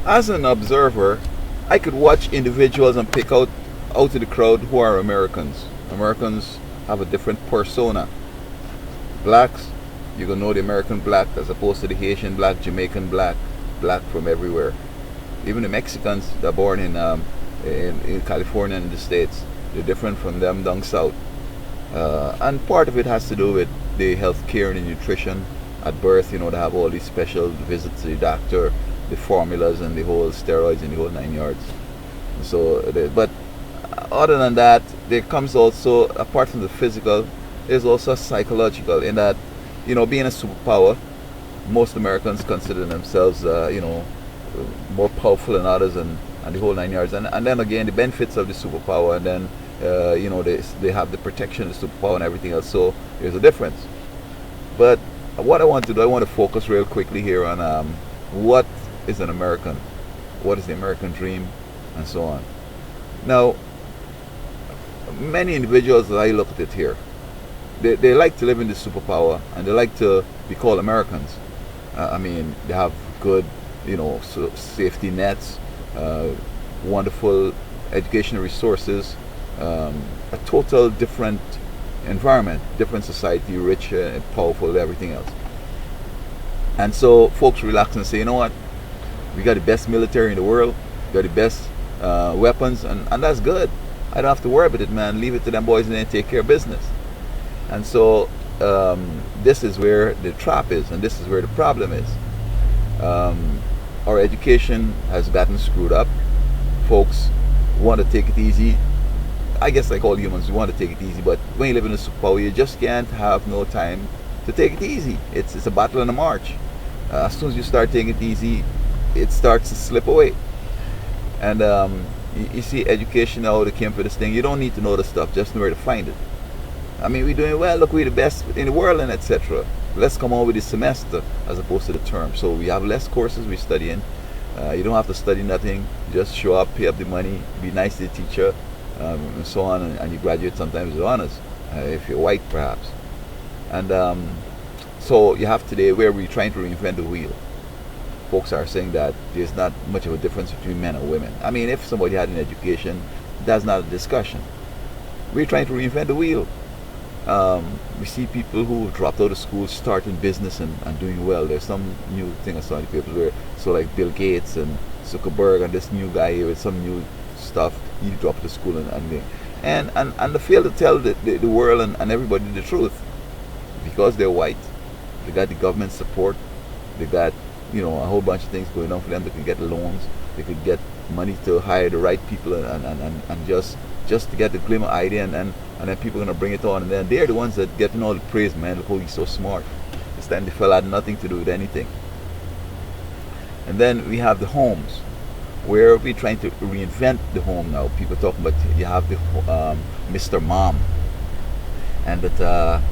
As an observer, I could watch individuals and pick out of the crowd who are Americans. Americans have a different persona. Blacks, you gonna know the American black as opposed to the Haitian black, Jamaican black, black from everywhere. Even the Mexicans that are born in California and the States, they're different from them down south. And part of it has to do with the health care and the nutrition at birth. You know, they have all these special visits to the doctor, the formulas and the whole steroids and the whole 9 yards. So, but other than that, there comes also, apart from the physical, there's also psychological in that, you know, being a superpower, most Americans consider themselves, more powerful than others and the whole 9 yards. And then again, the benefits of the superpower, and then, they have the protection of the superpower and everything else. So there's a difference. But what I want to do, I want to focus real quickly here on what is an American, what is the American dream, and so on. Now, many individuals that I look at it here, they like to live in the superpower and they like to be called Americans. I mean, they have good, safety nets, wonderful educational resources, a total different environment, different society, rich, powerful, everything else. And so folks relax and say, you know what, we got the best military in the world, we got the best weapons, and that's good. I don't have to worry about it, man. Leave it to them boys and they take care of business. And so this is where the trap is, and this is where the problem is. Our education has gotten screwed up. Folks want to take it easy. I guess like all humans, we want to take it easy, but when you live in a superpower, you just can't have no time to take it easy. It's a battle and a march. As soon as you start taking it easy, it starts to slip away. And you see, education now, they came for this thing. You don't need to know the stuff, just know where to find it. I mean, we're doing well. Look, we're the best in the world, and etc. Let's come on with the semester as opposed to the term. So we have less courses we're studying. You don't have to study nothing. Just show up, pay up the money, be nice to the teacher, and so on, and you graduate sometimes with honors, if you're white perhaps. And so you have today where we're trying to reinvent the wheel. Folks are saying that there's not much of a difference between men and women. I mean, if somebody had an education, that's not a discussion. We're trying to reinvent the wheel. We see people who dropped out of school starting business and doing well. There's some new thing I saw in the papers where, so like Bill Gates and Zuckerberg and this new guy here with some new stuff, he dropped out of school and they fail to tell the world and everybody the truth. Because they're white, they got the government support, they got a whole bunch of things going on for them. They could get loans, they could get money to hire the right people and just to get the glimmer idea, and then people are going to bring it on, and then they're the ones that getting all the praise. Man, look how he's so smart. This time the fella had nothing to do with anything. And then we have the homes, where we're trying to reinvent the home now. People talking about you have the Mr. Mom, and that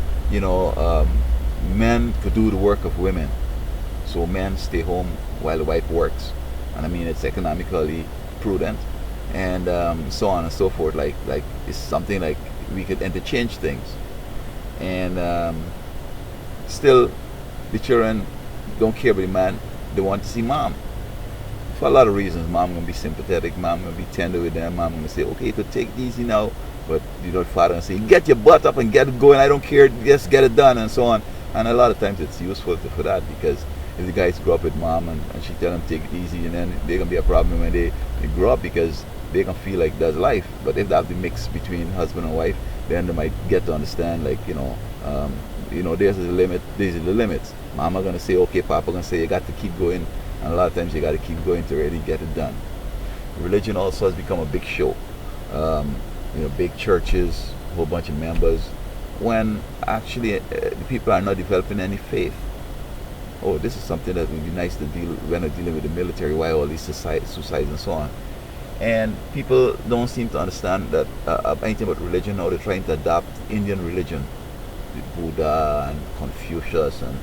men could do the work of women. So men stay home while the wife works, and I mean it's economically prudent, and so on and so forth. Like it's something like we could interchange things, and still the children don't care about the man. They want to see mom for a lot of reasons. Mom gonna be sympathetic. Mom gonna be tender with them. Mom gonna say, okay, to take it easy now, but father gonna say, get your butt up and get it going. I don't care. Just get it done, and so on. And a lot of times it's useful for that, because if the guys grow up with mom and she tell them take it easy, and then they're gonna be a problem when they grow up, because they can feel like that's life. But if they have the mix between husband and wife, then they might get to understand, like there's the limit, these are the limits. Mama gonna say okay, papa gonna say you got to keep going, and a lot of times you got to keep going to really get it done. Religion also has become a big show. Big churches, a whole bunch of members, when actually the people are not developing any faith. Oh, this is something that would be nice to deal when dealing with the military, why all these suicides and so on. And people don't seem to understand that anything about religion now. They're trying to adopt Indian religion, Buddha and Confucius and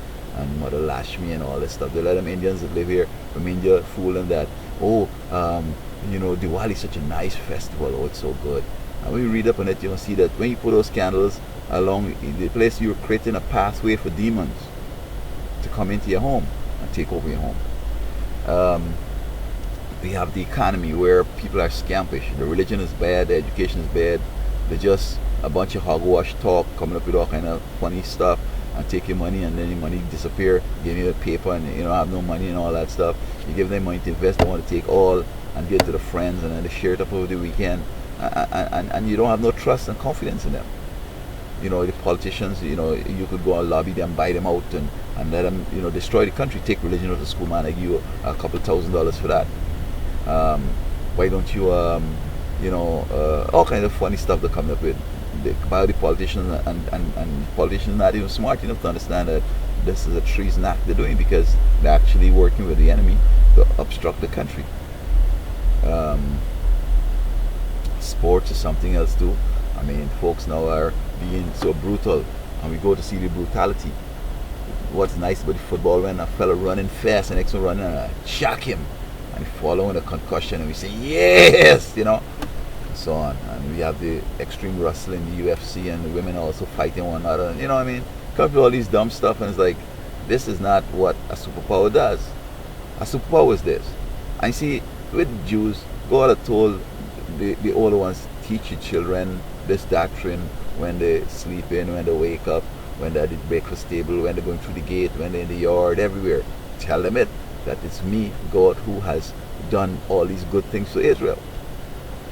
Mother Lashmi and all this stuff. They let them Indians that live here from India fool them that, Diwali is such a nice festival, oh, it's so good. And when you read up on it, you'll see that when you put those candles along the place, you're creating a pathway for demons to come into your home and take over your home. We have the economy where people are scampish. The religion is bad, the education is bad. They're just a bunch of hogwash talk, coming up with all kind of funny stuff and take your money, and then your money disappear, give you a paper, and you don't have no money and all that stuff. You give them money to invest, they want to take all and give it to the friends, and then they share it up over the weekend, and you don't have no trust and confidence in them. The politicians, you could go and lobby them, buy them out, and let them, destroy the country, take religion out of school, man. I give you a couple $1,000 for that. Why don't you, all kinds of funny stuff they're coming up with. By the politicians, and politicians not even smart enough to understand that this is a treason act they're doing, because they're actually working with the enemy to obstruct the country. Sports is something else too. I mean, folks now are being so brutal, and we go to see the brutality. What's nice about the football, when a fella running fast and next one running, and I shock him, and he fall with a concussion, and we say yes, and so on. And we have the extreme wrestling, the UFC, and the women also fighting one another. You know what I mean? Come to all these dumb stuff, and it's like, this is not what a superpower does. A superpower is this. I see with Jews, God had told the older ones, teach your children this doctrine when they sleep in, when they wake up, when they're at the breakfast table, when they're going through the gate, when they're in the yard, everywhere. Tell them that it's me, God, who has done all these good things to Israel.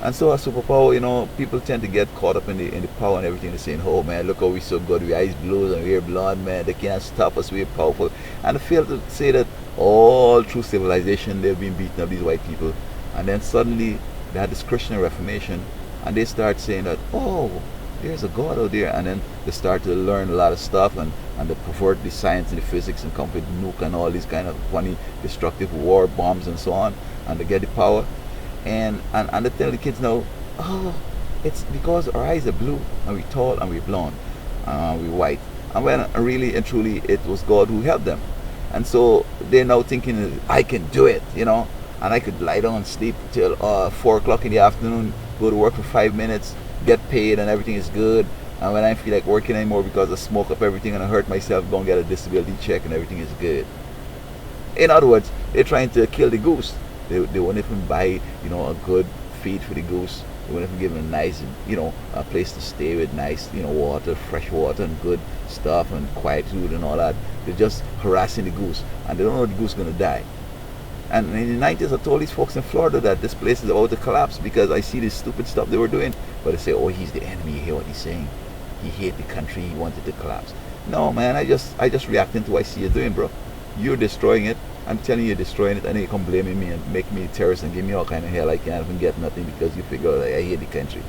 And so a superpower, people tend to get caught up in the power and everything. They're saying, oh man, look how we're so good, we eyes blue and we're blonde, man, they can't stop us, we're powerful. And they fail to say that all through civilization they've been beating up these white people. And then suddenly they had this Christian Reformation, and they start saying that, oh, there's a God out there, and then they start to learn a lot of stuff, and they pervert the science and the physics and come with nuke and all these kind of funny destructive war bombs and so on, and they get the power, and they tell the kids now, oh, it's because our eyes are blue and we're tall and we're blonde, we're white, and when really and truly it was God who helped them. And so they're now thinking, I can do it, and I could lie down and sleep till 4 o'clock in the afternoon, go to work for 5 minutes, get paid, and everything is good. And when I feel like working anymore because I smoke up everything and I hurt myself, go and get a disability check and everything is good. In other words, they're trying to kill the goose. They won't even buy, a good feed for the goose. They won't even give them a nice, a place to stay with nice, water, fresh water and good stuff and quietude and all that. They're just harassing the goose, and they don't know the goose is going to die. And in the 90s, I told these folks in Florida that this place is about to collapse because I see this stupid stuff they were doing. But they say, oh, he's the enemy. You hear what he's saying? He hated the country. He wanted to collapse. No, man, I just reacting to what I see you doing, bro. You're destroying it. I'm telling you, you're destroying it. And then you come blaming me and make me a terrorist and give me all kind of hell. I can't even get nothing because you figure out I hate the country.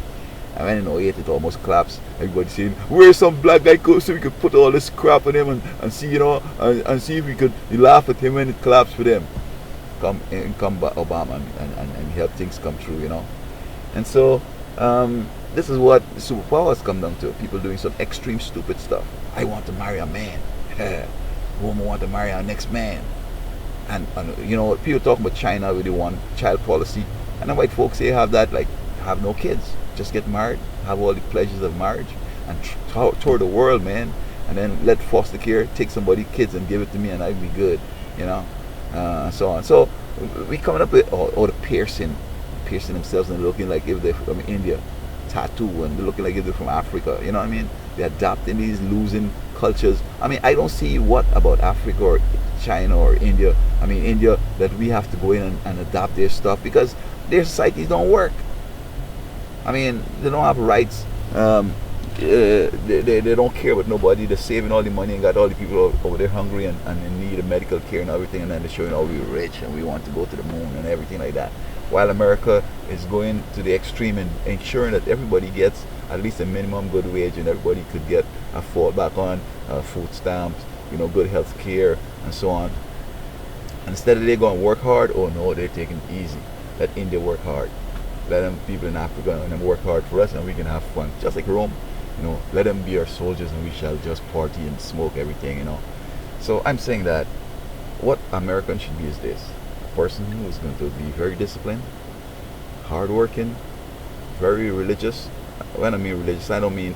And when in 08 it almost collapsed, everybody saying, where's some black guy go so we could put all this crap on him and see, and see if we could laugh at him when it collapsed for them. Come Obama and help things come true, And so this is what the superpowers come down to. People doing some extreme stupid stuff. I want to marry a man. Woman want to marry our next man. And people talking about China with the one child policy, and the white folks say have that, like, have no kids, just get married, have all the pleasures of marriage, and tour the world, man, and then let foster care take somebody's kids and give it to me, and I'd be good, so on. So we coming up with all the piercing themselves and looking like if they're from India, tattoo, and they're looking like if they're from Africa. You know what I mean? They're adapting these losing cultures. I mean, I don't see what about Africa or China or India. I mean, India, that we have to go in and adopt their stuff because their societies don't work. I mean, they don't have rights. They don't care about nobody. They're saving all the money and got all the people over there hungry and in need of medical care and everything, and then they're showing, oh, we're rich and we want to go to the moon and everything like that. While America is going to the extreme and ensuring that everybody gets at least a minimum good wage and everybody could get a fallback on food stamps, good health care and so on. And instead of they go and work hard, oh no, they're taking it easy. Let India work hard. Let them people in Africa and them work hard for us and we can have fun. Just like Rome. Let them be our soldiers and we shall just party and smoke everything, So I'm saying that what American should be is this. A person who is going to be very disciplined, hardworking, very religious. When I mean religious, I don't mean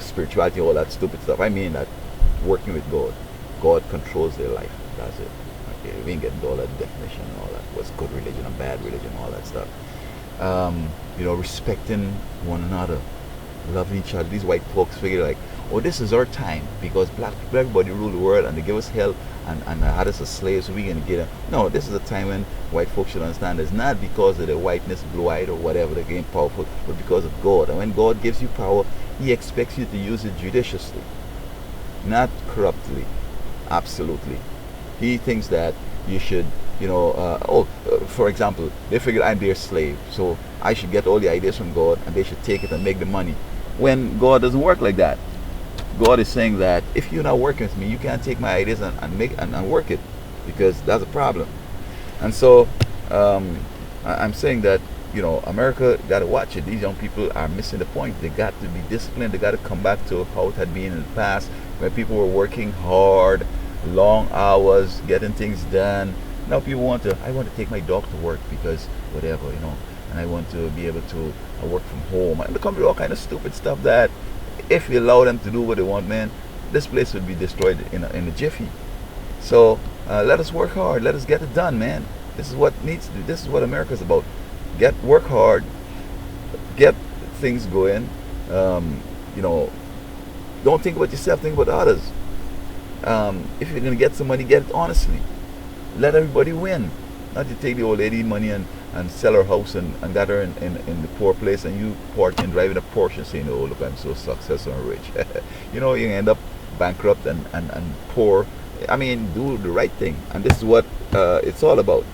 spirituality, all that stupid stuff. I mean that working with God. God controls their life. That's it. We ain't getting all that definition and all that. What's good religion and bad religion, all that stuff. Respecting one another, loving each other. These white folks figure like, oh, this is our time because black people, everybody rule the world and they give us help and had us as slaves, so we can get them. No, this is a time when white folks should understand it's not because of their whiteness, blue-eyed or whatever, they're getting powerful, but because of God. And when God gives you power, He expects you to use it judiciously, not corruptly. Absolutely. He thinks that you should, for example, they figure I'm their slave, so I should get all the ideas from God and they should take it and make the money. When God doesn't work like that. God is saying that if you're not working with me, you can't take my ideas and work it, because that's a problem. And so I'm saying that America got to watch it. These young people are missing the point. They got to be disciplined. They got to come back to how it had been in the past, when people were working hard, long hours, getting things done. Now people I want to take my dog to work because whatever, and I want to be able to work from home. And they come with all kind of stupid stuff that if you allow them to do what they want, man, this place would be destroyed in a jiffy. So let us work hard. Let us get it done, man. This is what This is what America's about. Work hard, get things going. Don't think about yourself. Think about others. If you're gonna get some money, get it honestly. Let everybody win. Not to take the old lady money and sell her house and got her in the poor place, and you driving a Porsche saying, oh look, I'm so successful and rich. You end up bankrupt and poor. I mean, do the right thing, and this is what it's all about.